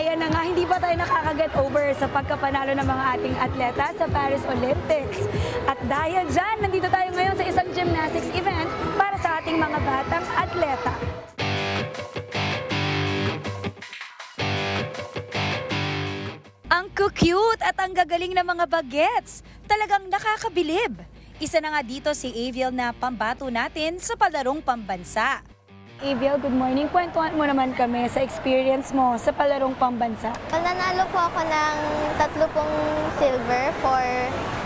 Ayan na nga, hindi pa tayo nakakaget over sa pagkapanalo ng mga ating atleta sa Paris Olympics. At dahil dyan, nandito tayo ngayon sa isang gymnastics event para sa ating mga batang atleta. Ang cute at ang gagaling ng mga bagets. Talagang nakakabilib. Isa na nga dito si Aviel na pambato natin sa palarong pambansa. Aviel, good morning. Kwentuhan mo naman kami sa experience mo sa palarong pambansa. Nanalo po ako ng 30 silver for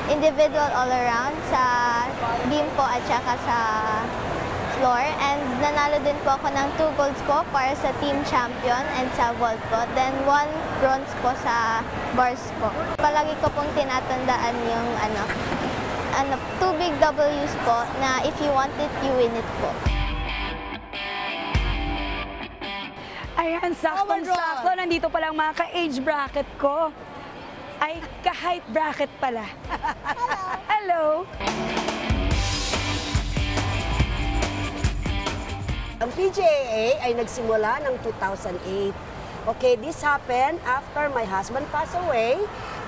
individual all-around sa beam po at saka sa floor. And nanalo din po ako ng 2 golds po para sa team champion and sa vault po. Then 1 bronze po sa bars po. Palagi ko pong tinatandaan yung 2 big W's po na if you want it, you win it po. Ayan, sakto-sakto. Nandito palang mga ka-age bracket ko. Ay, ka-height bracket pala. Hello! Ang PGAA ay nagsimula ng 2008. Okay, this happened after my husband passed away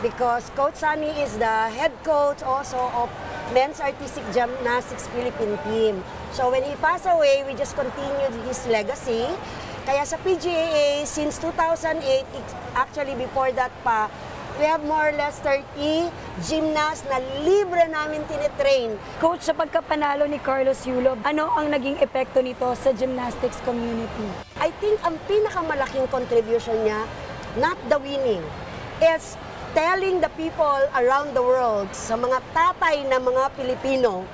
because Coach Sunny is the head coach also of Men's Artistic Gymnastics Philippine team. So when he passed away, we just continued his legacy. Kaya sa PGAA, since 2008, actually before that pa, we have more or less 30 gymnasts na libre namin tinitrain. Coach, sa pagkapanalo ni Carlos Yulo, ano ang naging epekto nito sa gymnastics community? I think ang pinakamalaking contribution niya, not the winning, is telling the people around the world, sa mga tatay na mga Pilipino,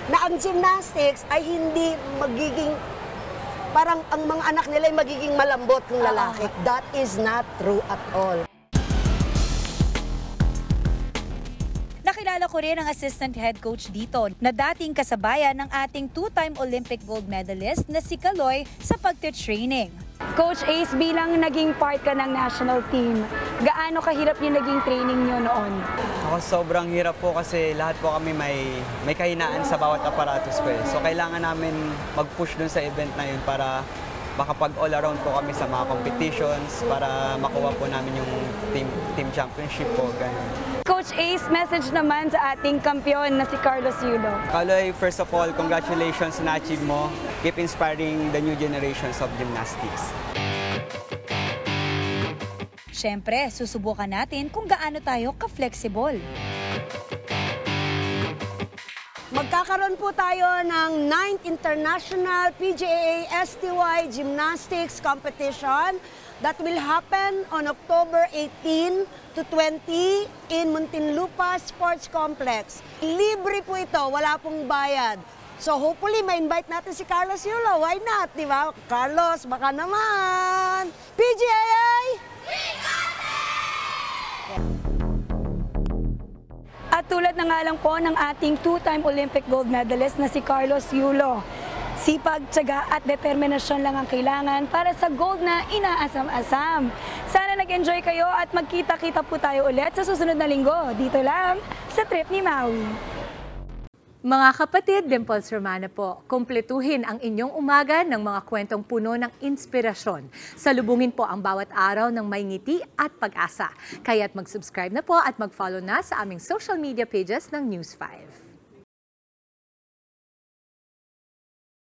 na ang gymnastics ay hindi magiging parang ang mga anak nila ay magiging malambot ng lalaki. That is not true at all. Nakilala ko rin ang assistant head coach dito na dating kasabayan ng ating 2-time Olympic gold medalist na si Kaloy sa pagte-training. Coach Ace, bilang naging part ka ng national team, gaano kahirap yung naging training nyo noon? Ako sobrang hirap po kasi lahat po kami may kahinaan sa bawat aparatos ko. So kailangan namin mag-push dun sa event na yun para makapag all around po kami sa mga competitions para makuha po namin yung team championship po. Ganun. Coach Ace, message naman sa ating kampiyon na si Carlos Yulo. Kaloy, first of all, congratulations na achieve mo. Keep inspiring the new generations of gymnastics. Siyempre, susubukan natin kung gaano tayo ka-flexible. Magkakaroon po tayo ng 9th International PGAA STY Gymnastics Competition that will happen on October 18 to 20 in Muntinlupa Sports Complex. Libre po ito, wala pong bayad. So hopefully ma-invite natin si Carlos Yulo. Why not, di ba? Carlos, baka naman! PGAA! At tulad na nga lang po ng ating 2-time Olympic gold medalist na si Carlos Yulo. Sipag, tiyaga at determinasyon lang ang kailangan para sa gold na inaasam-asam. Sana nag-enjoy kayo at magkita-kita po tayo ulit sa susunod na linggo. Dito lang sa Trip ni Maui. Mga kapatid, Dimples Romana po, kumpletuhin ang inyong umaga ng mga kwentong puno ng inspirasyon. Salubungin po ang bawat araw ng may ngiti at pag-asa. Kaya't mag-subscribe na po at mag-follow na sa aming social media pages ng News 5.